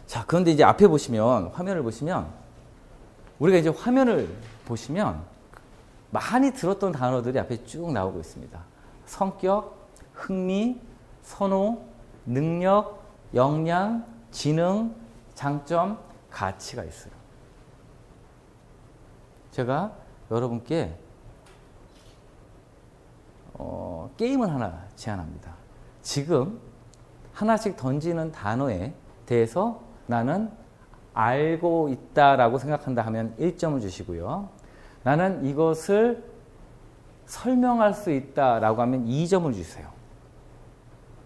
자, 그런데 이제 앞에 보시면, 화면을 보시면, 우리가 이제 화면을 보시면, 많이 들었던 단어들이 앞에 쭉 나오고 있습니다. 성격, 흥미, 선호, 능력, 역량, 지능, 장점, 가치가 있어요. 제가 여러분께 게임을 하나 제안합니다. 지금 하나씩 던지는 단어에 대해서 나는 알고 있다라고 생각한다 하면 1점을 주시고요. 나는 이것을 설명할 수 있다라고 하면 2점을 주세요.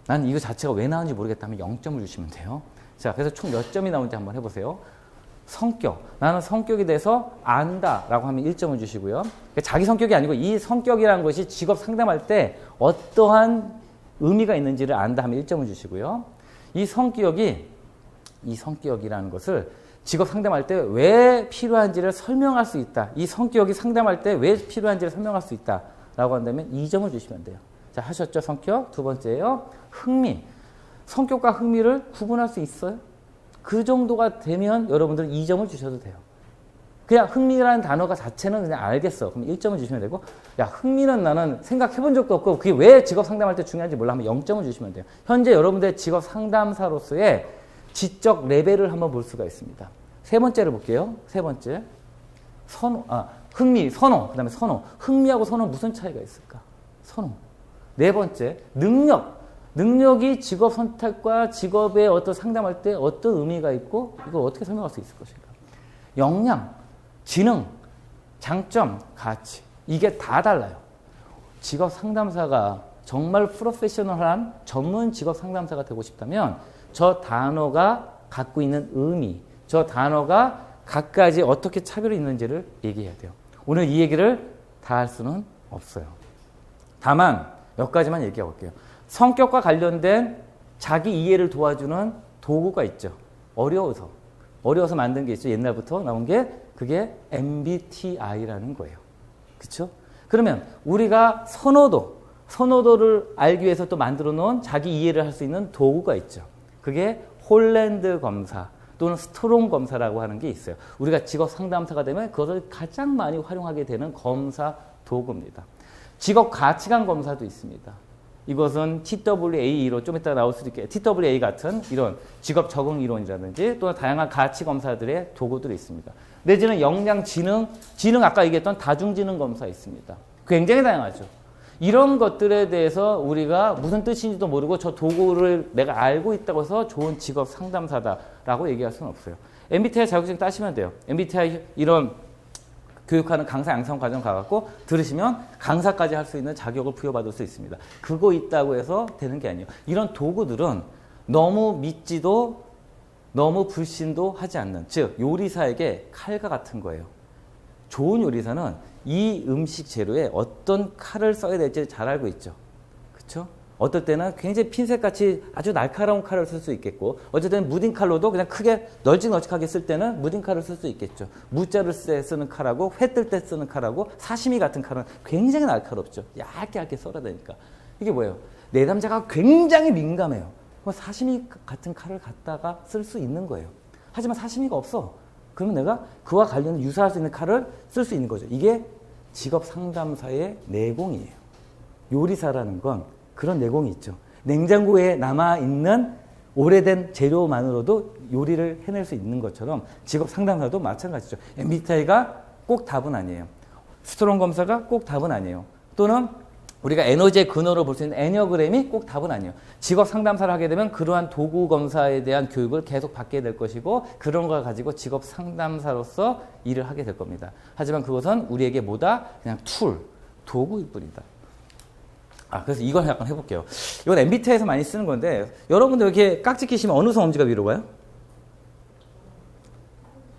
나는 이거 자체가 왜 나오는지 모르겠다면 0점을 주시면 돼요. 자, 그래서 총 몇 점이 나오는지 한번 해보세요. 성격. 나는 성격에 대해서 안다라고 하면 1점을 주시고요. 자기 성격이 아니고 이 성격이라는 것이 직업 상담할 때 어떠한 의미가 있는지를 안다 하면 1점을 주시고요. 이 성격이라는 것을 직업 상담할 때 왜 필요한지를 설명할 수 있다. 이 성격이 상담할 때 왜 필요한지를 설명할 수 있다라고 한다면 2점을 주시면 돼요. 자, 하셨죠? 성격. 두 번째요. 흥미. 성격과 흥미를 구분할 수 있어요? 그 정도가 되면 여러분들은 2점을 주셔도 돼요. 그냥 흥미라는 단어가 자체는 그냥 알겠어. 그럼 1점을 주시면 되고, 야, 흥미는 나는 생각해 본 적도 없고, 그게 왜 직업 상담할 때 중요한지 몰라 하면 0점을 주시면 돼요. 현재 여러분들의 직업 상담사로서의 지적 레벨을 한번 볼 수가 있습니다. 세 번째를 볼게요. 세 번째. 흥미, 선호. 그 다음에 선호. 흥미하고 선호 무슨 차이가 있을까? 선호. 네 번째. 능력이 직업 선택과 직업의 어떤 상담할 때 어떤 의미가 있고 이걸 어떻게 설명할 수 있을 것인가. 역량, 지능, 장점, 가치. 이게 다 달라요. 직업 상담사가 정말 프로페셔널한 전문 직업 상담사가 되고 싶다면 저 단어가 갖고 있는 의미, 저 단어가 각가지 어떻게 차별이 있는지를 얘기해야 돼요. 오늘 이 얘기를 다 할 수는 없어요. 다만 몇 가지만 얘기해 볼게요. 성격과 관련된 자기 이해를 도와주는 도구가 있죠. 어려워서 만든 게 있죠. 옛날부터 나온 게 그게 MBTI라는 거예요. 그렇죠? 그러면 우리가 선호도를 알기 위해서 또 만들어 놓은 자기 이해를 할 수 있는 도구가 있죠. 그게 홀랜드 검사 또는 스트롱 검사라고 하는 게 있어요. 우리가 직업 상담사가 되면 그것을 가장 많이 활용하게 되는 검사 도구입니다. 직업 가치관 검사도 있습니다. 이것은 TWA로 좀 이따 나올 수도 있겠죠. TWA 같은 이런 직업 적응 이론이라든지 또는 다양한 가치 검사들의 도구들이 있습니다. 내지는 역량, 지능 아까 얘기했던 다중지능 검사 있습니다. 굉장히 다양하죠. 이런 것들에 대해서 우리가 무슨 뜻인지도 모르고 저 도구를 내가 알고 있다고 해서 좋은 직업 상담사다라고 얘기할 수는 없어요. MBTI 자격증 따시면 돼요. MBTI 이런 교육하는 강사 양성 과정 가갖고 들으시면 강사까지 할 수 있는 자격을 부여받을 수 있습니다. 그거 있다고 해서 되는 게 아니에요. 이런 도구들은 너무 믿지도 너무 불신도 하지 않는, 즉 요리사에게 칼과 같은 거예요. 좋은 요리사는 이 음식 재료에 어떤 칼을 써야 될지 잘 알고 있죠. 그렇죠? 어떨 때는 굉장히 핀셋같이 아주 날카로운 칼을 쓸 수 있겠고, 어쩔 때는 무딘 칼로도 그냥 크게 널찍널찍하게 쓸 때는 무딘 칼을 쓸 수 있겠죠. 무자를 쓰는 칼하고 회 뜰 때 쓰는 칼하고 사시미 같은 칼은 굉장히 날카롭죠. 얇게 썰어야 되니까. 이게 뭐예요? 내담자가 굉장히 민감해요. 사시미 같은 칼을 갖다가 쓸 수 있는 거예요. 하지만 사시미가 없어. 그러면 내가 그와 관련해 유사할 수 있는 칼을 쓸 수 있는 거죠. 이게 직업 상담사의 내공이에요. 요리사라는 건 그런 내공이 있죠. 냉장고에 남아있는 오래된 재료만으로도 요리를 해낼 수 있는 것처럼 직업 상담사도 마찬가지죠. MBTI가 꼭 답은 아니에요. 스트롱 검사가 꼭 답은 아니에요. 또는 우리가 에너지의 근원으로 볼 수 있는 애니어그램이 꼭 답은 아니에요. 직업 상담사를 하게 되면 그러한 도구 검사에 대한 교육을 계속 받게 될 것이고 그런 걸 가지고 직업 상담사로서 일을 하게 될 겁니다. 하지만 그것은 우리에게 뭐다? 그냥 도구일 뿐이다. 그래서 이걸 약간 해볼게요. 이건 MBTI에서 많이 쓰는 건데 여러분들 이렇게 깍지 끼시면 어느 손 엄지가 위로 가요?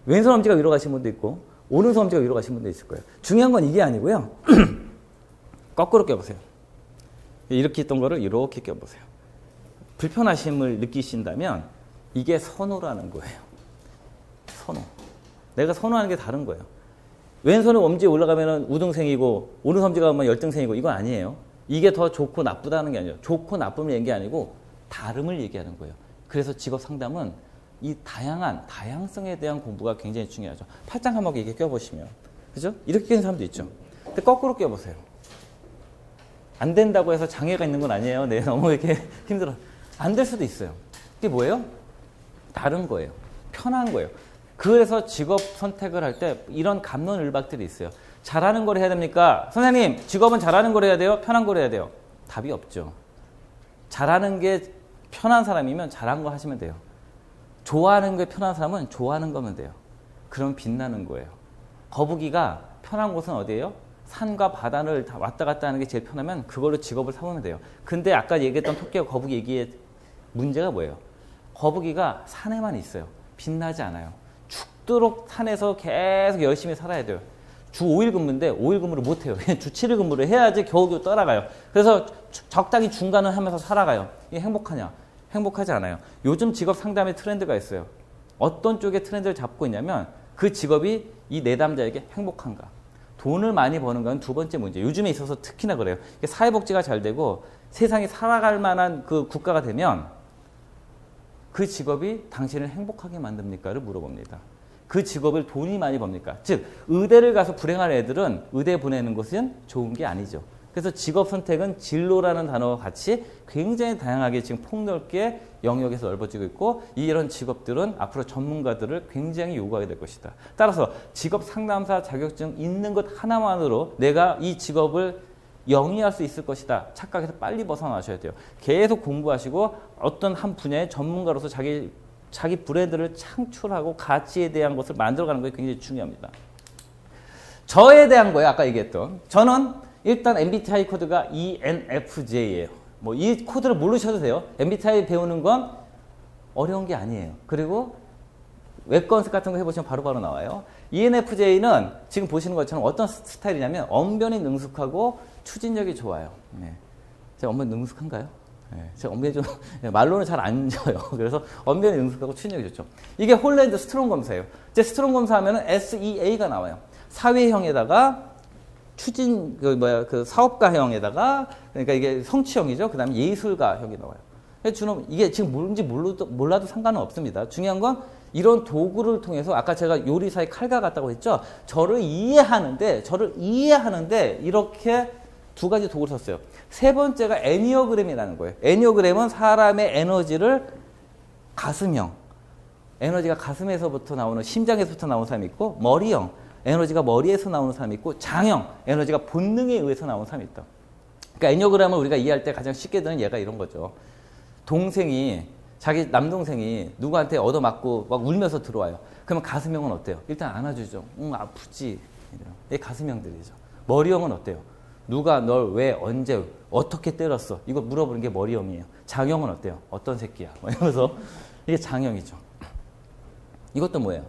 왼손 엄지가 위로 가시는 분도 있고 오른손 엄지가 위로 가시는 분도 있을 거예요. 중요한 건 이게 아니고요. 거꾸로 껴보세요. 이렇게 있던 거를 이렇게 껴보세요. 불편하심을 느끼신다면 이게 선호라는 거예요. 선호. 내가 선호하는 게 다른 거예요. 왼손은 엄지에 올라가면 우등생이고 오른손 엄지가 가면 열등생이고 이건 아니에요. 이게 더 좋고 나쁘다는 게 아니에요. 좋고 나쁨을 얘기하는 게 아니고 다름을 얘기하는 거예요. 그래서 직업 상담은 이 다양성에 대한 공부가 굉장히 중요하죠. 8장 항목에 이렇게 껴보시면. 그죠? 이렇게 끼는 사람도 있죠. 근데 거꾸로 껴보세요. 안 된다고 해서 장애가 있는 건 아니에요. 네, 너무 이렇게 힘들어. 안 될 수도 있어요. 이게 뭐예요? 다른 거예요. 편한 거예요. 그래서 직업 선택을 할 때 이런 갑론을박들이 있어요. 잘하는 걸 해야 됩니까? 선생님, 직업은 잘하는 걸 해야 돼요? 편한 걸 해야 돼요? 답이 없죠. 잘하는 게 편한 사람이면 잘한 거 하시면 돼요. 좋아하는 게 편한 사람은 좋아하는 거면 돼요. 그럼 빛나는 거예요. 거북이가 편한 곳은 어디예요? 산과 바다를 다 왔다 갔다 하는 게 제일 편하면 그걸로 직업을 삼으면 돼요. 근데 아까 얘기했던 토끼와 거북이 얘기의 문제가 뭐예요? 거북이가 산에만 있어요. 빛나지 않아요. 죽도록 산에서 계속 열심히 살아야 돼요. 주 5일 근무인데 5일 근무를 못 해요. 주 7일 근무를 해야지 겨우겨우 따라가요. 그래서 적당히 중간은 하면서 살아가요. 이게 행복하냐? 행복하지 않아요. 요즘 직업 상담의 트렌드가 있어요. 어떤 쪽의 트렌드를 잡고 있냐면 그 직업이 이 내담자에게 행복한가? 돈을 많이 버는 건 두 번째 문제. 요즘에 있어서 특히나 그래요. 사회복지가 잘 되고 세상이 살아갈 만한 그 국가가 되면 그 직업이 당신을 행복하게 만듭니까를 물어봅니다. 그 직업을 돈이 많이 법니까? 즉 의대를 가서 불행한 애들은 의대 보내는 것은 좋은 게 아니죠. 그래서 직업 선택은 진로라는 단어와 같이 굉장히 다양하게 지금 폭넓게 영역에서 넓어지고 있고 이런 직업들은 앞으로 전문가들을 굉장히 요구하게 될 것이다. 따라서 직업 상담사 자격증 있는 것 하나만으로 내가 이 직업을 영위할 수 있을 것이다. 착각해서 빨리 벗어나셔야 돼요. 계속 공부하시고 어떤 한 분야의 전문가로서 자기 브랜드를 창출하고 가치에 대한 것을 만들어가는 것이 굉장히 중요합니다. 저에 대한 거예요. 아까 얘기했던. 저는 일단 MBTI 코드가 ENFJ예요. 뭐 이 코드를 모르셔도 돼요. MBTI 배우는 건 어려운 게 아니에요. 그리고 웹건스 같은 거 해보시면 바로바로 나와요. ENFJ는 지금 보시는 것처럼 어떤 스타일이냐면 언변이 능숙하고 추진력이 좋아요. 네. 제가 언변 능숙한가요? 네. 제가 언변이 좀 말로는 잘 안 져요. 그래서 언변이 능숙하고 추진력이 좋죠. 이게 홀랜드 스트롱 검사예요. 이제 스트롱 검사하면은 SEA가 나와요. 사회형에다가 그 사업가형에다가 그러니까 이게 성취형이죠. 그 다음에 예술가형이 나와요. 주는 이게 지금 뭔지 몰라도 상관은 없습니다. 중요한 건 이런 도구를 통해서 아까 제가 요리사의 칼과 같다고 했죠. 저를 이해하는데 이렇게 두 가지 도구를 썼어요. 세 번째가 애니어그램이라는 거예요. 애니어그램은 사람의 에너지를 가슴형, 에너지가 가슴에서부터 나오는 심장에서부터 나오는 사람이 있고 머리형, 에너지가 머리에서 나오는 사람이 있고 장형, 에너지가 본능에 의해서 나오는 사람이 있다. 그러니까 애니어그램을 우리가 이해할 때 가장 쉽게 드는 예가 이런 거죠. 자기 남동생이 누구한테 얻어맞고 막 울면서 들어와요. 그러면 가슴형은 어때요? 일단 안아주죠. 아프지. 이게 가슴형들이죠. 머리형은 어때요? 누가 널 왜 언제 어떻게 때렸어? 이거 물어보는 게 머리형이에요. 장형은 어때요? 어떤 새끼야? 이러면서 이게 장형이죠. 이것도 뭐예요?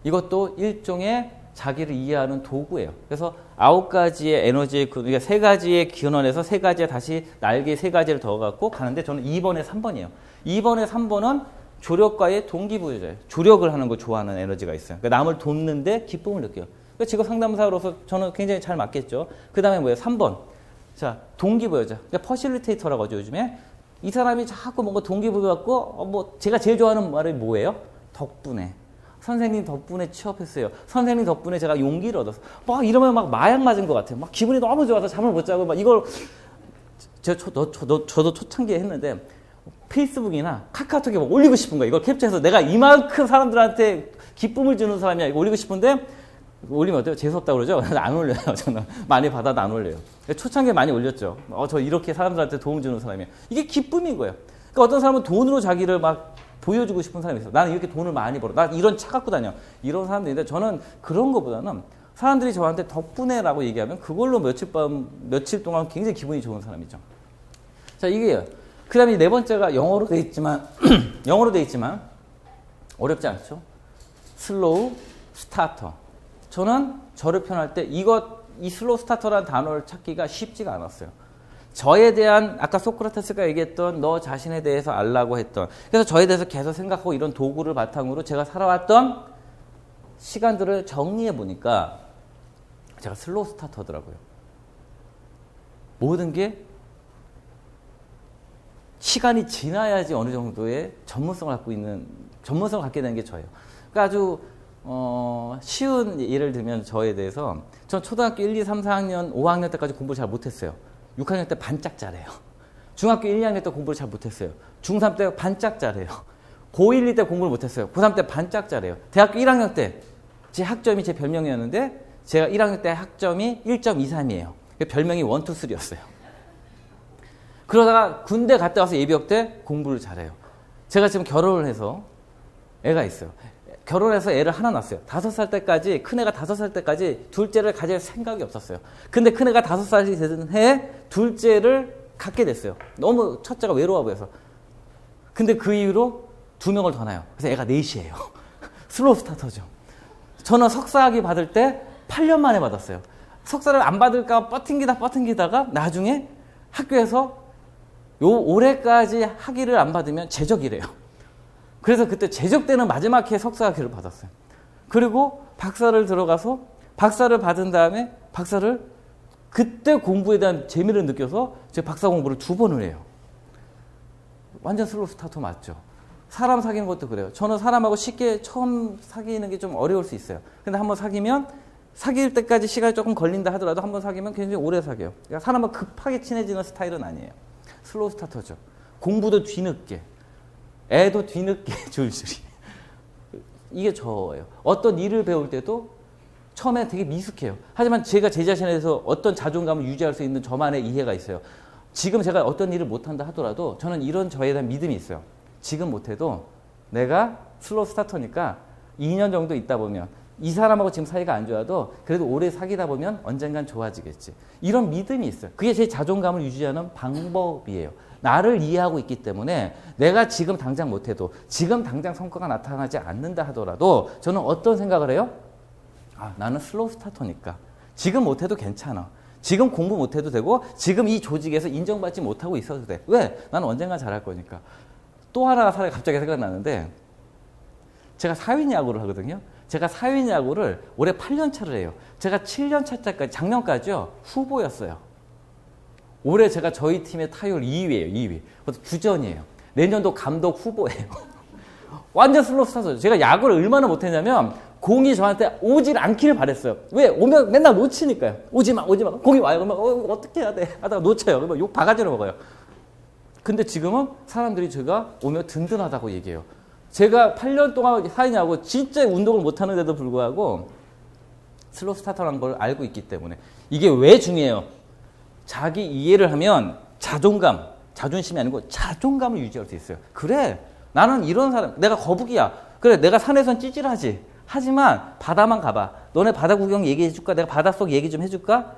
이것도 일종의 자기를 이해하는 도구예요. 그래서 9가지의 에너지의 그러니까 3가지의 근원에서 3가지에 다시 날개 3가지를 더 갖고 가는데 저는 2번에 3번이에요. 2번에 3번은 조력과의 동기부여자예요. 조력을 하는 거 좋아하는 에너지가 있어요. 그러니까 남을 돕는데 기쁨을 느껴요. 그러니까 직업 상담사로서 저는 굉장히 잘 맞겠죠. 그 다음에 뭐예요? 3번. 자, 동기부여자. 그러니까 퍼실리테이터라고 하죠, 요즘에. 이 사람이 자꾸 뭔가 동기부여갖고 제가 제일 좋아하는 말이 뭐예요? 덕분에. 선생님 덕분에 취업했어요. 선생님 덕분에 제가 용기를 얻었어. 막 이러면 막 마약 맞은 것 같아요. 막 기분이 너무 좋아서 잠을 못 자고 막 이걸 저도 초창기에 했는데 페이스북이나 카카오톡에 막 올리고 싶은 거예요. 이걸 캡처해서 내가 이만큼 사람들한테 기쁨을 주는 사람이야. 이거 올리고 싶은데 올리면 어때요? 재수없다고 그러죠? 안 올려요. 저는 많이 받아도 안 올려요. 초창기에 많이 올렸죠. 저 이렇게 사람들한테 도움 주는 사람이에요. 이게 기쁨인 거예요. 그러니까 어떤 사람은 돈으로 자기를 막 보여주고 싶은 사람이 있어요. 나는 이렇게 돈을 많이 벌어. 나 이런 차 갖고 다녀. 이런 사람들인데 저는 그런 것보다는 사람들이 저한테 덕분에라고 얘기하면 그걸로 며칠 동안 굉장히 기분이 좋은 사람이죠. 자, 이게요. 그 다음에 4번째가 영어로 돼 있지만 어렵지 않죠? 슬로우 스타터. 저는 저를 표현할 때 이 슬로우 스타터라는 단어를 찾기가 쉽지가 않았어요. 저에 대한 아까 소크라테스가 얘기했던 너 자신에 대해서 알라고 했던 그래서 저에 대해서 계속 생각하고 이런 도구를 바탕으로 제가 살아왔던 시간들을 정리해 보니까 제가 슬로우 스타터더라고요. 모든 게 시간이 지나야지 어느 정도의 전문성을 갖고 있는 전문성을 갖게 되는 게 저예요. 그러니까 아주 쉬운 예를 들면 저에 대해서 전 초등학교 1, 2, 3, 4학년, 5학년 때까지 공부를 잘 못했어요. 6학년 때 반짝 잘해요. 중학교 1, 2학년 때 공부를 잘 못했어요. 중3 때 반짝 잘해요. 고1, 2 때 공부를 못했어요. 고3 때 반짝 잘해요. 대학교 1학년 때 제 학점이 제 별명이었는데 제가 1학년 때 학점이 1.23이에요. 별명이 1, 2, 3였어요. 그러다가 군대 갔다 와서 예비역 때 공부를 잘해요. 제가 지금 결혼을 해서 애가 있어요. 결혼해서 애를 하나 낳았어요. 5살 때까지, 큰애가 5살 때까지 둘째를 가질 생각이 없었어요. 근데 큰애가 5살이 되는 해에 둘째를 갖게 됐어요. 너무 첫째가 외로워 보여서. 근데 그 이후로 2명을 더 낳아요. 그래서 애가 4이에요. 슬로우 스타터죠. 저는 석사학위 받을 때 8년 만에 받았어요. 석사를 안 받을까 버팅기다가 나중에 학교에서 올해까지 학위를 안 받으면 제적이래요. 그래서 그때 제적되는 마지막 해에 석사학위를 받았어요. 그리고 박사를 들어가서 박사를 받은 다음에 그때 공부에 대한 재미를 느껴서 제가 박사 공부를 2번을 해요. 완전 슬로우 스타터 맞죠? 사람 사귀는 것도 그래요. 저는 사람하고 쉽게 처음 사귀는 게 좀 어려울 수 있어요. 근데 한번 사귀면 사귈 때까지 시간이 조금 걸린다 하더라도 한번 사귀면 굉장히 오래 사귀어요. 그러니까 사람은 급하게 친해지는 스타일은 아니에요. 슬로우 스타터죠. 공부도 뒤늦게, 애도 뒤늦게 줄줄이. 이게 저예요. 어떤 일을 배울 때도 처음에 되게 미숙해요. 하지만 제가 제 자신에 대해서 어떤 자존감을 유지할 수 있는 저만의 이해가 있어요. 지금 제가 어떤 일을 못한다 하더라도 저는 이런 저에 대한 믿음이 있어요. 지금 못해도 내가 슬로우 스타터니까 2년 정도 있다 보면 이 사람하고 지금 사이가 안 좋아도 그래도 오래 사귀다 보면 언젠간 좋아지겠지. 이런 믿음이 있어요. 그게 제 자존감을 유지하는 방법이에요. 나를 이해하고 있기 때문에 내가 지금 당장 못해도 지금 당장 성과가 나타나지 않는다 하더라도 저는 어떤 생각을 해요? 나는 슬로우 스타터니까 지금 못해도 괜찮아. 지금 공부 못해도 되고 지금 이 조직에서 인정받지 못하고 있어도 돼. 왜? 나는 언젠가 잘할 거니까. 또 하나 갑자기 생각났는데 제가 사회야구를 하거든요. 제가 사회야구를 올해 8년 차를 해요. 제가 7년 차까지 작년까지요 후보였어요. 올해 제가 저희 팀의 타율 2위예요. 2위. 그래서 주전이에요. 내년도 감독 후보예요. 완전 슬로우 스타터. 제가 야구를 얼마나 못했냐면 공이 저한테 오질 않기를 바랬어요. 왜? 오면 맨날 놓치니까요. 오지마. 공이 와요. 그러면 어떻게 해야 돼? 하다가 놓쳐요. 그러면 욕 바가지로 먹어요. 근데 지금은 사람들이 제가 오면 든든하다고 얘기해요. 제가 8년 동안 사회냐고 진짜 운동을 못하는데도 불구하고 슬로우 스타터라는 걸 알고 있기 때문에. 이게 왜 중요해요? 자기 이해를 하면 자존심이 아니고 자존감을 유지할 수 있어요. 그래, 나는 이런 사람, 내가 거북이야. 그래, 내가 산에선 찌질하지. 하지만 바다만 가봐. 너네 바다 구경 얘기해줄까? 내가 바닷속 얘기 좀 해줄까?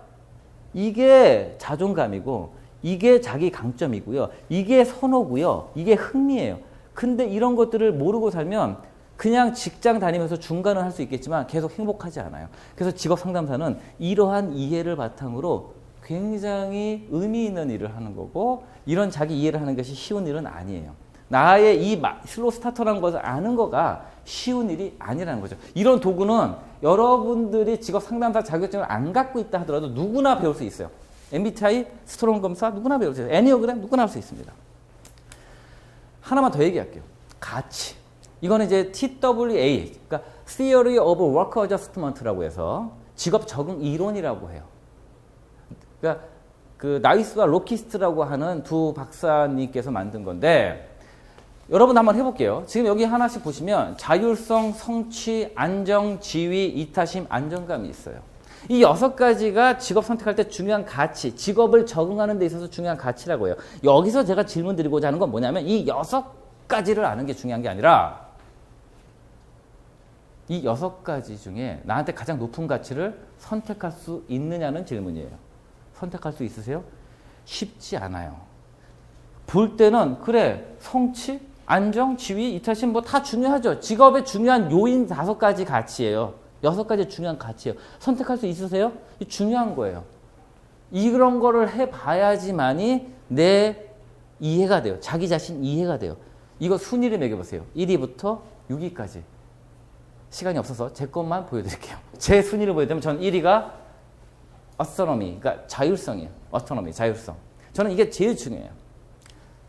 이게 자존감이고 이게 자기 강점이고요. 이게 선호고요. 이게 흥미예요. 근데 이런 것들을 모르고 살면 그냥 직장 다니면서 중간은 할 수 있겠지만 계속 행복하지 않아요. 그래서 직업 상담사는 이러한 이해를 바탕으로 굉장히 의미 있는 일을 하는 거고 이런 자기 이해를 하는 것이 쉬운 일은 아니에요. 나의 이 슬로우 스타터라는 것을 아는 거가 쉬운 일이 아니라는 거죠. 이런 도구는 여러분들이 직업 상담사 자격증을 안 갖고 있다 하더라도 누구나 배울 수 있어요. MBTI, 스트롱 검사 누구나 배울 수 있어요. 애니어그램 누구나 할 수 있습니다. 하나만 더 얘기할게요. 가치. 이거는 이제 TWA, 그러니까 Theory of Work Adjustment라고 해서 직업 적응 이론이라고 해요. 그러니까 그 나이스와 로키스트라고 하는 두 박사님께서 만든 건데 여러분 한번 해볼게요. 지금 여기 하나씩 보시면 자율성, 성취, 안정, 지위, 이타심, 안정감이 있어요. 이 6가지가 직업 선택할 때 중요한 가치, 직업을 적응하는 데 있어서 중요한 가치라고 해요. 여기서 제가 질문 드리고자 하는 건 뭐냐면 이 6가지를 아는 게 중요한 게 아니라 이 6가지 중에 나한테 가장 높은 가치를 선택할 수 있느냐는 질문이에요. 선택할 수 있으세요? 쉽지 않아요. 볼 때는 그래, 성취, 안정, 지위, 이타심 뭐 다 중요하죠. 직업의 중요한 요인 5가지 가치예요. 6가지 중요한 가치예요. 선택할 수 있으세요? 중요한 거예요. 이런 거를 해봐야지만이 내 이해가 돼요. 자기 자신 이해가 돼요. 이거 순위를 매겨보세요. 1위부터 6위까지. 시간이 없어서 제 것만 보여드릴게요. 제 순위를 보여드리면 저는 1위가 autonomy, 그러니까 자율성이에요. autonomy, 자율성. 저는 이게 제일 중요해요.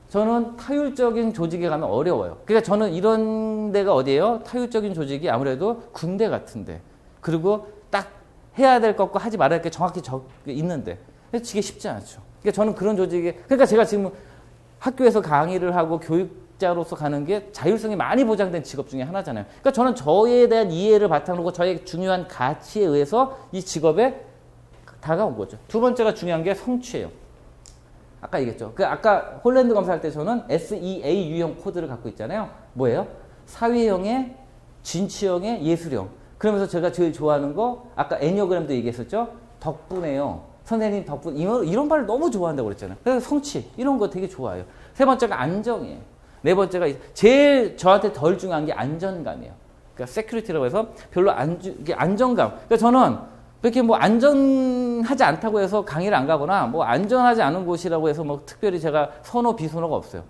저는 타율적인 조직에 가면 어려워요. 그러니까 저는 이런 데가 어디예요? 타율적인 조직이 아무래도 군대 같은데. 그리고 딱 해야 될 것과 하지 말아야 할 게 정확히 있는데. 그래서 이게 쉽지 않죠. 그러니까 저는 그런 조직에, 그러니까 제가 지금 학교에서 강의를 하고 교육자로서 가는 게 자율성이 많이 보장된 직업 중에 하나잖아요. 그러니까 저는 저에 대한 이해를 바탕으로 저의 중요한 가치에 의해서 이 직업에 다가온 거죠. 두 번째가 중요한 게 성취예요. 아까 얘기했죠. 아까 홀랜드 검사할 때 저는 SEA 유형 코드를 갖고 있잖아요. 뭐예요? 사회형의, 진취형의, 예술형. 그러면서 제가 제일 좋아하는 거 아까 애니어그램도 얘기했었죠. 덕분에요. 선생님 덕분 이런 말을 너무 좋아한다고 그랬잖아요. 그래서 성취 이런 거 되게 좋아해요. 세 번째가 안정이에요. 네 번째가 제일 저한테 덜 중요한 게 안전감이에요. 그러니까 세큐리티라고 해서 별로 안정감. 그러니까 저는 그렇게 뭐 안전하지 않다고 해서 강의를 안 가거나 뭐 안전하지 않은 곳이라고 해서 뭐 특별히 제가 선호 비선호가 없어요.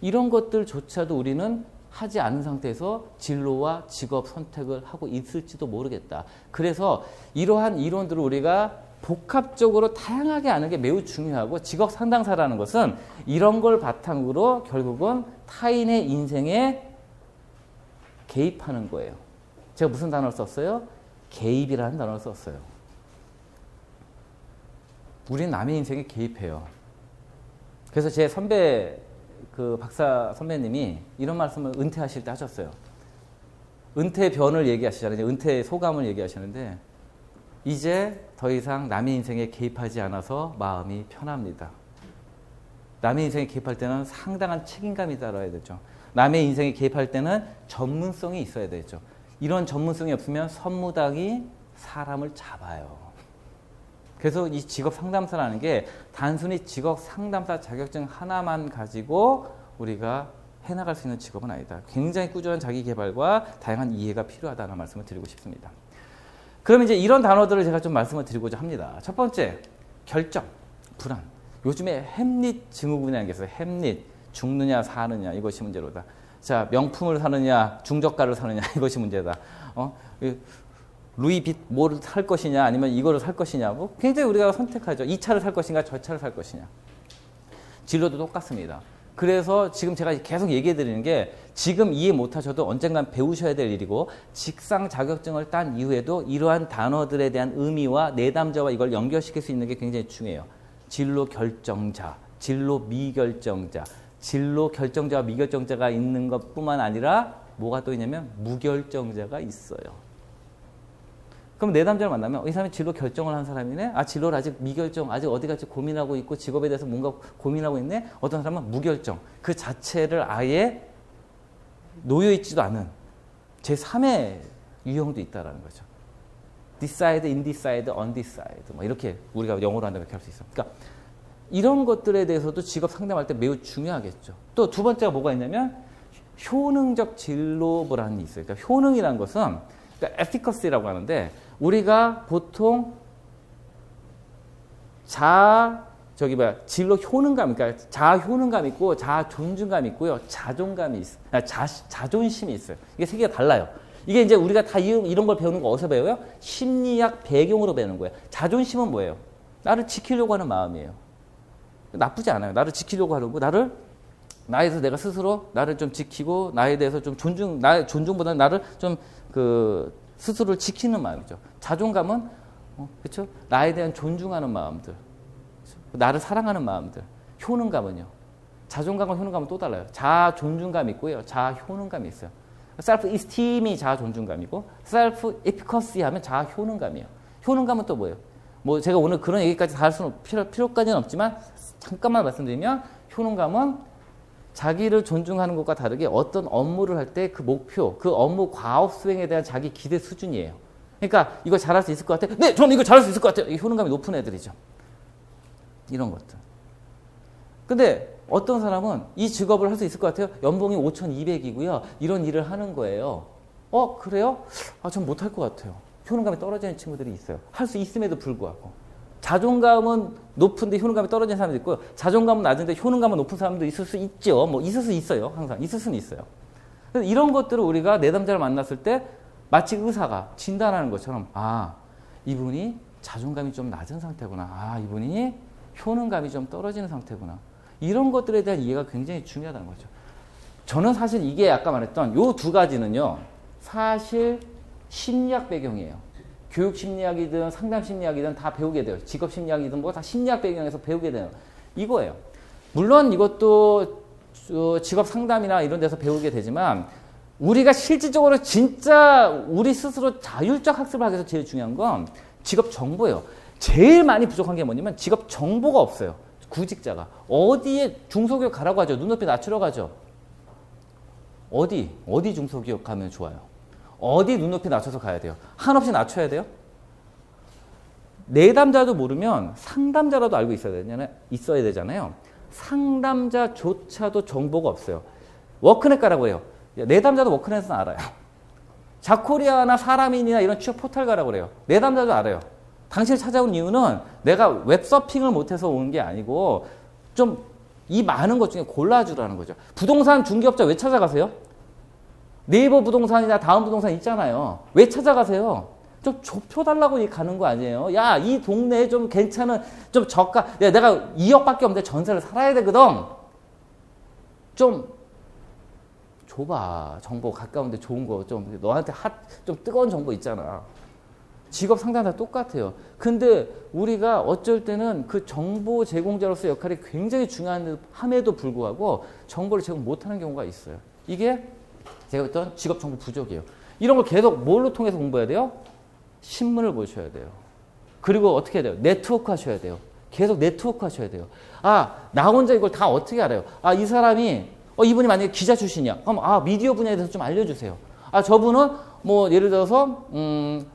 이런 것들조차도 우리는 하지 않은 상태에서 진로와 직업 선택을 하고 있을지도 모르겠다. 그래서 이러한 이론들을 우리가 복합적으로 다양하게 아는 게 매우 중요하고 직업 상담사라는 것은 이런 걸 바탕으로 결국은 타인의 인생에 개입하는 거예요. 제가 무슨 단어를 썼어요? 개입이라는 단어를 썼어요. 우리는 남의 인생에 개입해요. 그래서 제 선배, 그 박사 선배님이 이런 말씀을 은퇴하실 때 하셨어요. 은퇴 변을 얘기하시잖아요. 은퇴 소감을 얘기하시는데 이제 더 이상 남의 인생에 개입하지 않아서 마음이 편합니다. 남의 인생에 개입할 때는 상당한 책임감이 따라야 되죠. 남의 인생에 개입할 때는 전문성이 있어야 되죠. 이런 전문성이 없으면 선무당이 사람을 잡아요. 그래서 이 직업 상담사라는 게 단순히 직업 상담사 자격증 하나만 가지고 우리가 해나갈 수 있는 직업은 아니다. 굉장히 꾸준한 자기 개발과 다양한 이해가 필요하다는 말씀을 드리고 싶습니다. 그럼 이제 이런 단어들을 제가 좀 말씀을 드리고자 합니다. 첫 번째, 결정, 불안. 요즘에 햄릿 증후군이라는 게 있어요. 햄릿, 죽느냐 사느냐 이것이 문제로다. 자, 명품을 사느냐 중저가를 사느냐 이것이 문제다. 루이빗 뭐를 살 것이냐 아니면 이거를 살 것이냐 뭐 굉장히 우리가 선택하죠. 이 차를 살 것인가 저 차를 살 것이냐. 진로도 똑같습니다. 그래서 지금 제가 계속 얘기해 드리는 게 지금 이해 못하셔도 언젠간 배우셔야 될 일이고 직상 자격증을 딴 이후에도 이러한 단어들에 대한 의미와 내담자와 이걸 연결시킬 수 있는 게 굉장히 중요해요. 진로 결정자, 진로 미결정자, 진로 결정자와 미결정자가 있는 것뿐만 아니라 뭐가 또 있냐면 무결정자가 있어요. 그럼 내담자를 만나면 이 사람이 진로 결정을 한 사람이네? 아, 진로를 아직 미결정, 아직 어디 갈지 고민하고 있고 직업에 대해서 뭔가 고민하고 있네? 어떤 사람은 무결정. 그 자체를 아예 놓여있지도 않은 제3의 유형도 있다는 거죠. decide, indecide, undecide. 뭐 이렇게 우리가 영어로 한다면 이렇게 할 수 있어요. 그러니까 이런 것들에 대해서도 직업 상담할 때 매우 중요하겠죠. 또 두 번째가 뭐가 있냐면 효능적 진로 불안이 있어요. 그러니까 효능이라는 것은 그러니까 efficacy라고 하는데 우리가 보통 진로 효능감, 그러니까 자아 효능감 있고 자아 존중감 있고요. 자존감이 있어요. 자존심이 있어요. 이게 세 개가 달라요. 이게 이제 우리가 다 이런 걸 배우는 거 어디서 배워요? 심리학 배경으로 배우는 거예요. 자존심은 뭐예요? 나를 지키려고 하는 마음이에요. 나쁘지 않아요. 나를 지키려고 하는 거, 나에 대해서 내가 스스로 나를 좀 지키고 나에 대해서 좀 나의 존중보다는 나를 좀 스스로를 지키는 마음이죠. 자존감은 그렇죠? 나에 대한 존중하는 마음들, 나를 사랑하는 마음들. 효능감은요. 자존감과 효능감은 또 달라요. 자아 존중감이 있고요, 자아 효능감이 있어요. 셀프 이스팀이 자아 존중감이고 셀프 에피커시 하면 자아 효능감이에요. 효능감은 또 뭐예요? 뭐 제가 오늘 그런 얘기까지 다 할 수는 필요까지는 없지만 잠깐만 말씀드리면 효능감은 자기를 존중하는 것과 다르게 어떤 업무를 할 때 그 목표, 그 업무 과업 수행에 대한 자기 기대 수준이에요. 그러니까 이거 잘할 수 있을 것 같아요. 네, 저는 이거 잘할 수 있을 것 같아요. 이 효능감이 높은 애들이죠. 이런 것들. 근데 어떤 사람은 이 직업을 할 수 있을 것 같아요. 연봉이 5,200이고요. 이런 일을 하는 거예요. 그래요? 전 못할 것 같아요. 효능감이 떨어지는 친구들이 있어요. 할 수 있음에도 불구하고. 자존감은 높은데 효능감이 떨어지는 사람도 있고요. 자존감은 낮은데 효능감은 높은 사람도 있을 수 있죠. 뭐 있을 수 있어요. 항상 있을 수는 있어요. 그래서 이런 것들을 우리가 내담자를 만났을 때 마치 의사가 진단하는 것처럼 이분이 자존감이 좀 낮은 상태구나. 이분이 효능감이 좀 떨어지는 상태구나. 이런 것들에 대한 이해가 굉장히 중요하다는 거죠. 저는 사실 이게 아까 말했던 요 두 가지는요. 사실 심리학 배경이에요. 교육 심리학이든 상담 심리학이든 다 배우게 돼요. 직업 심리학이든 뭐 다 심리학 배경에서 배우게 돼요. 이거예요. 물론 이것도 직업 상담이나 이런 데서 배우게 되지만 우리가 실질적으로 진짜 우리 스스로 자율적 학습을 하기 위해서 제일 중요한 건 직업 정보예요. 제일 많이 부족한 게 뭐냐면 직업 정보가 없어요. 구직자가. 어디에 중소기업 가라고 하죠. 눈높이 낮추러 가죠. 어디 중소기업 가면 좋아요. 어디 눈높이 낮춰서 가야 돼요. 한없이 낮춰야 돼요. 내담자도 모르면 상담자라도 알고 있어야 되잖아요. 상담자조차도 정보가 없어요. 워크넷 가라고 해요. 내담자도 워크넷은 알아요. 자코리아나 사람인이나 이런 취업 포털 가라고 그래요. 내담자도 알아요. 당신을 찾아온 이유는 내가 웹서핑을 못해서 온 게 아니고 좀 이 많은 것 중에 골라주라는 거죠. 부동산 중개업자 왜 찾아가세요? 네이버 부동산이나 다음 부동산 있잖아요. 왜 찾아가세요? 좀 좁혀달라고 가는 거 아니에요? 야, 이 동네에 좀 괜찮은, 좀 저가, 야, 내가 2억밖에 없는데 전세를 살아야 되거든. 좀 좁아. 정보 가까운데 좋은 거, 좀 너한테 좀 뜨거운 정보 있잖아. 직업 상담 다 똑같아요. 근데 우리가 어쩔 때는 그 정보 제공자로서 역할이 굉장히 중요함에도 불구하고 정보를 제공 못하는 경우가 있어요. 이게 제가 했던 직업 정보 부족이에요. 이런 걸 계속 뭘로 통해서 공부해야 돼요? 신문을 보셔야 돼요. 그리고 어떻게 해야 돼요? 네트워크 하셔야 돼요. 계속 네트워크 하셔야 돼요. 아, 나 혼자 이걸 다 어떻게 알아요? 아, 이 사람이, 이분이 만약에 기자 출신이야. 그럼, 미디어 분야에 대해서 좀 알려주세요. 아, 저분은 뭐 예를 들어서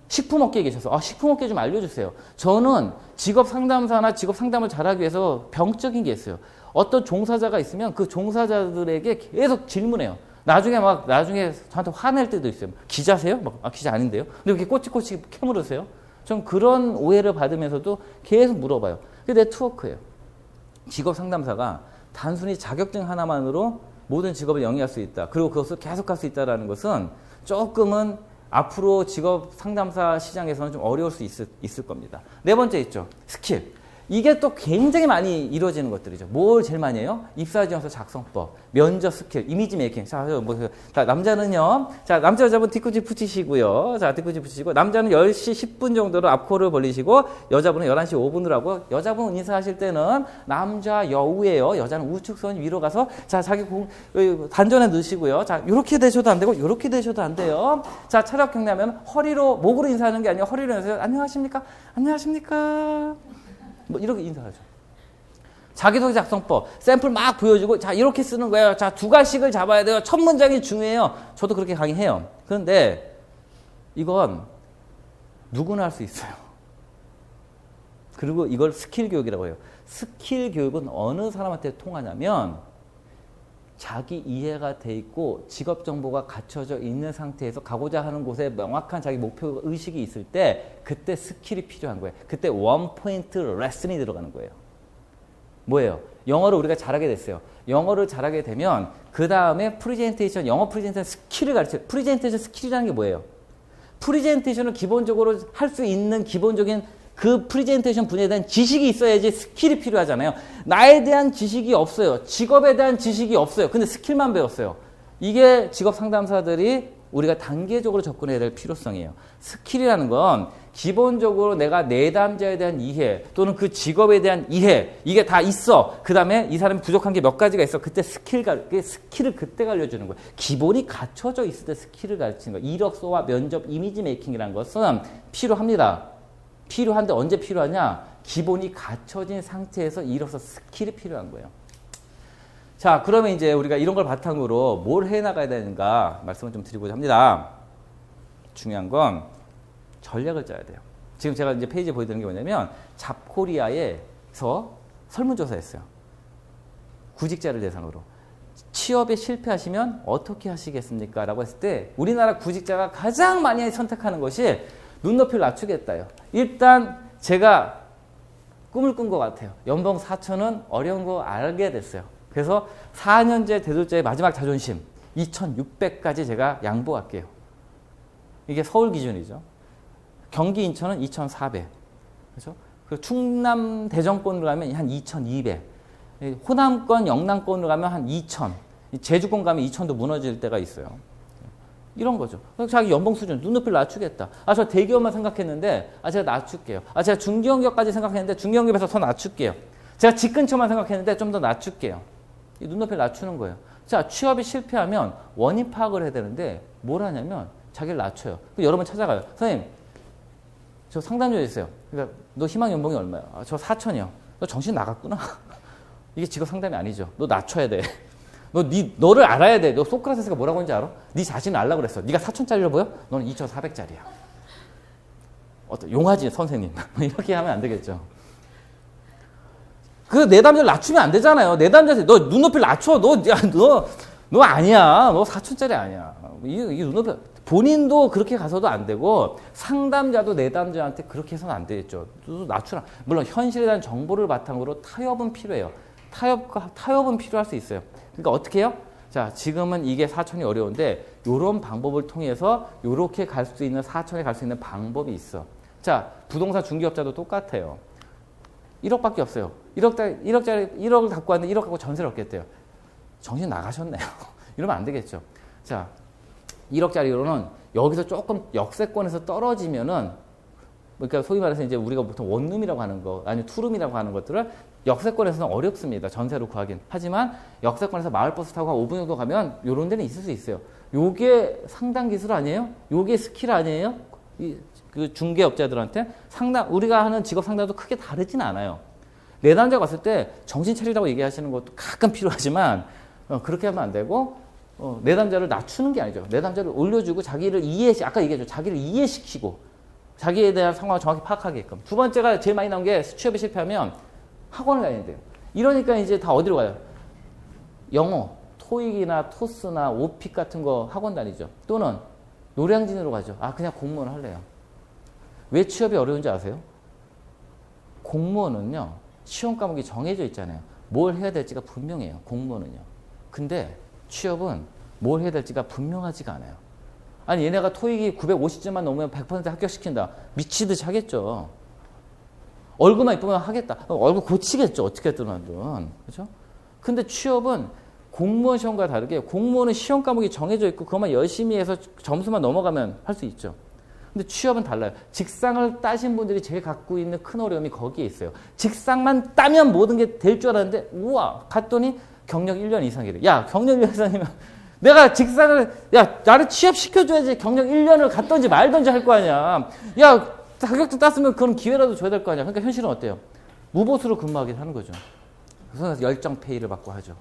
식품업계에 계셔서 식품업계 좀 알려주세요. 저는 직업 상담사나 직업 상담을 잘하기 위해서 병적인 게 있어요. 어떤 종사자가 있으면 그 종사자들에게 계속 질문해요. 나중에 저한테 화낼 때도 있어요. 기자세요? 기자 아닌데요? 근데 이렇게 꼬치꼬치 캐물으세요? 전 그런 오해를 받으면서도 계속 물어봐요. 그게 네트워크예요. 직업 상담사가 단순히 자격증 하나만으로 모든 직업을 영위할 수 있다. 그리고 그것을 계속할 수 있다는 것은 조금은 앞으로 직업 상담사 시장에서는 좀 어려울 수 있을 겁니다. 네 번째 있죠. 스킬. 이게 또 굉장히 많이 이루어지는 것들이죠. 뭘 제일 많이 해요? 입사지원서 작성법, 면접 스킬, 이미지 메이킹. 자, 남자는요. 자, 남자, 여자분 뒤꿈치 붙이시고요. 자, 뒤꿈치 붙이시고. 남자는 10시 10분 정도로 앞코를 벌리시고, 여자분은 11시 5분을 하고, 여자분 인사하실 때는 남자 여우예요. 여자는 우측선 위로 가서, 자, 자기 단전에 넣으시고요. 자, 요렇게 되셔도 안 되고, 요렇게 되셔도 안 돼요. 자, 차렷 경례하면 목으로 인사하는 게 아니라 허리로 인사해서, 안녕하십니까? 안녕하십니까? 이렇게 인사하죠. 자기소개 작성법, 샘플 막 보여주고, 자, 이렇게 쓰는 거예요. 자, 두 가식을 잡아야 돼요. 첫 문장이 중요해요. 저도 그렇게 강의해요. 그런데 이건 누구나 할 수 있어요. 그리고 이걸 스킬 교육이라고 해요. 스킬 교육은 어느 사람한테 통하냐면 자기 이해가 돼 있고 직업 정보가 갖춰져 있는 상태에서 가고자 하는 곳에 명확한 자기 목표 의식이 있을 때 그때 스킬이 필요한 거예요. 그때 원 포인트 레슨이 들어가는 거예요. 뭐예요? 영어를 우리가 잘하게 됐어요. 영어를 잘하게 되면 그 다음에 프레젠테이션, 영어 프레젠테이션 스킬을 가르쳐요. 프레젠테이션 스킬이라는 게 뭐예요? 프레젠테이션을 기본적으로 할 수 있는 기본적인 그 프레젠테이션 분야에 대한 지식이 있어야지 스킬이 필요하잖아요. 나에 대한 지식이 없어요. 직업에 대한 지식이 없어요. 근데 스킬만 배웠어요. 이게 직업 상담사들이 우리가 단계적으로 접근해야 될 필요성이에요. 스킬이라는 건 기본적으로 내가 내담자에 대한 이해 또는 그 직업에 대한 이해 이게 다 있어. 그 다음에 이 사람이 부족한 게 몇 가지가 있어. 그때 스킬을 그때 알려주는 거예요. 기본이 갖춰져 있을 때 스킬을 가르치는 거예요. 이력서와 면접 이미지 메이킹이라는 것은 필요합니다. 필요한데 언제 필요하냐? 기본이 갖춰진 상태에서 이로써 스킬이 필요한 거예요. 자, 그러면 이제 우리가 이런 걸 바탕으로 뭘 해나가야 되는가 말씀을 좀 드리고자 합니다. 중요한 건 전략을 짜야 돼요. 지금 제가 이제 페이지에 보여드리는 게 뭐냐면 잡코리아에서 설문조사했어요. 구직자를 대상으로. 취업에 실패하시면 어떻게 하시겠습니까? 라고 했을 때 우리나라 구직자가 가장 많이 선택하는 것이 눈높이를 낮추겠다요. 일단 제가 꿈을 꾼 것 같아요. 연봉 4천은 어려운 거 알게 됐어요. 그래서 4년제 대졸자의 마지막 자존심 2,600까지 제가 양보할게요. 이게 서울 기준이죠. 경기 인천은 2,400. 그렇죠? 그 충남 대전권으로 가면 한 2,200. 호남권, 영남권으로 가면 한 2천, 제주권 가면 2천도 무너질 때가 있어요. 이런 거죠. 자기 연봉 수준, 눈높이를 낮추겠다. 저 대기업만 생각했는데, 제가 낮출게요. 제가 중견기업까지 생각했는데, 중견기업에서 더 낮출게요. 제가 집 근처만 생각했는데, 좀 더 낮출게요. 이 눈높이를 낮추는 거예요. 자, 취업이 실패하면 원인 파악을 해야 되는데, 뭘 하냐면, 자기를 낮춰요. 여러 번 찾아가요. 선생님, 저 상담 좀 해주세요. 그러니까, 너 희망 연봉이 얼마야? 저 4천이요. 너 정신 나갔구나. 이게 직업 상담이 아니죠. 너 낮춰야 돼. 너를 알아야 돼. 너 소크라테스가 뭐라고 했는지 알아? 네 자신을 알라고 그랬어. 네가 4천짜리로 보여? 너는 2,400짜리야. 용하지 선생님. 이렇게 하면 안 되겠죠. 그 내담자를 낮추면 안 되잖아요. 내담자한테 너 눈높이를 낮춰. 너 아니야. 너 4천짜리 아니야. 이 눈높이 본인도 그렇게 가서도 안 되고 상담자도 내담자한테 그렇게 해서는 안 되겠죠. 낮추라. 물론 현실에 대한 정보를 바탕으로 타협은 필요해요. 타협은 필요할 수 있어요. 그러니까 어떻게 해요? 자, 지금은 이게 4천이 어려운데 이런 방법을 통해서 이렇게 갈 수 있는 4천에 갈 수 있는 방법이 있어. 자, 부동산 중개업자도 똑같아요. 1억밖에 없어요. 1억을 갖고 왔는데 1억 갖고 전세를 얻겠대요. 정신 나가셨네요. 이러면 안 되겠죠. 자, 1억짜리로는 여기서 조금 역세권에서 떨어지면은 그러니까 소위 말해서 이제 우리가 보통 원룸이라고 하는 거, 아니면 투룸이라고 하는 것들을 역세권에서는 어렵습니다. 전세로 구하긴. 하지만 역세권에서 마을버스 타고 한 5분 정도 가면 이런 데는 있을 수 있어요. 요게 상담 기술 아니에요? 요게 스킬 아니에요? 그 중개업자들한테 우리가 하는 직업 상담도 크게 다르진 않아요. 내담자 갔을 때 정신 차리라고 얘기하시는 것도 가끔 필요하지만 그렇게 하면 안 되고 내담자를 낮추는 게 아니죠. 내담자를 올려주고 자기를 아까 얘기했죠. 자기를 이해시키고 자기에 대한 상황을 정확히 파악하게끔. 두 번째가 제일 많이 나온 게 취업에 실패하면 학원을 다녀야 돼요. 이러니까 이제 다 어디로 가요? 영어, 토익이나 토스나 오픽 같은 거 학원 다니죠. 또는 노량진으로 가죠. 그냥 공무원 할래요. 왜 취업이 어려운지 아세요? 공무원은요, 시험 과목이 정해져 있잖아요. 뭘 해야 될지가 분명해요. 공무원은요. 근데 취업은 뭘 해야 될지가 분명하지가 않아요. 아니, 얘네가 토익이 950점만 넘으면 100% 합격시킨다. 미치듯이 하겠죠. 얼굴만 이쁘면 하겠다. 얼굴 고치겠죠. 어떻게 했든. 그렇죠? 근데 취업은 공무원 시험과 다르게 공무원은 시험 과목이 정해져 있고 그것만 열심히 해서 점수만 넘어가면 할 수 있죠. 근데 취업은 달라요. 직상을 따신 분들이 제일 갖고 있는 큰 어려움이 거기에 있어요. 직상만 따면 모든 게 될 줄 알았는데 우와 갔더니 경력 1년 이상이래. 야, 경력 1년 이상이면 내가 직상을 나를 취업시켜줘야지 경력 1년을 갔던지 말던지 할 거 아니야. 야, 자격증 땄으면 그런 기회라도 줘야 될 거 아니야. 그러니까 현실은 어때요? 무보수로 근무하긴 하는 거죠. 그래서 열정 페이를 받고 하죠.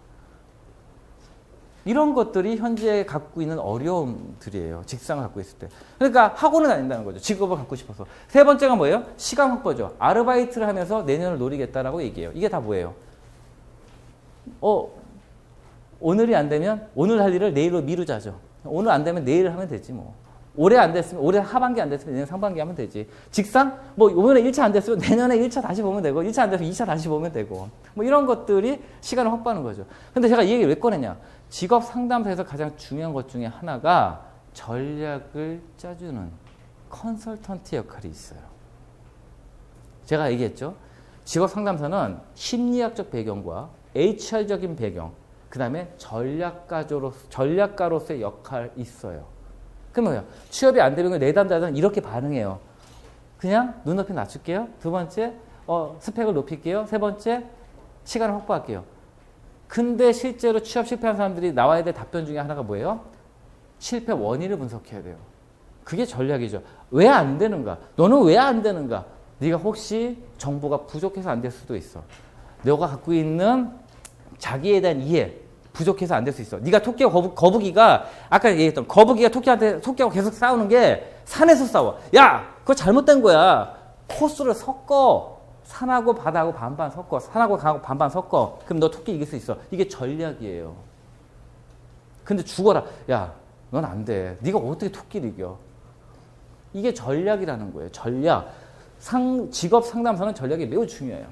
이런 것들이 현재 갖고 있는 어려움들이에요. 직상을 갖고 있을 때. 그러니까 학원을 다닌다는 거죠. 직업을 갖고 싶어서. 세 번째가 뭐예요? 시간 확보죠. 아르바이트를 하면서 내년을 노리겠다라고 얘기해요. 이게 다 뭐예요? 오늘이 안 되면 오늘 할 일을 내일로 미루자죠. 오늘 안 되면 내일 하면 되지 뭐. 올해 안 됐으면 올해 하반기 안 됐으면 내년 상반기 하면 되지. 직상? 이번에 1차 안 됐으면 내년에 1차 다시 보면 되고 1차 안 됐으면 2차 다시 보면 되고 이런 것들이 시간을 확보하는 거죠. 근데 제가 이 얘기를 왜 꺼냈냐. 직업 상담사에서 가장 중요한 것 중에 하나가 전략을 짜주는 컨설턴트 역할이 있어요. 제가 얘기했죠. 직업 상담사는 심리학적 배경과 HR적인 배경, 그 다음에 전략가로서의 역할이 있어요. 그럼 뭐예요? 취업이 안 되면 내담자들은 이렇게 반응해요. 그냥 눈높이 낮출게요. 두 번째, 스펙을 높일게요. 세 번째, 시간을 확보할게요. 근데 실제로 취업 실패한 사람들이 나와야 될 답변 중에 하나가 뭐예요? 실패 원인을 분석해야 돼요. 그게 전략이죠. 왜 안 되는가? 너는 왜 안 되는가? 네가 혹시 정보가 부족해서 안 될 수도 있어. 너가 갖고 있는 자기에 대한 이해 부족해서 안 될 수 있어. 네가 토끼와 거북이가 아까 얘기했던 거북이가 토끼하고 계속 싸우는 게 산에서 싸워. 야, 그거 잘못된 거야. 코스를 섞어. 산하고 바다하고 반반 섞어. 산하고 강하고 반반 섞어. 그럼 너 토끼 이길 수 있어. 이게 전략이에요. 근데 죽어라. 야, 넌 안 돼. 네가 어떻게 토끼를 이겨? 이게 전략이라는 거예요. 전략. 직업 상담사는 전략이 매우 중요해요.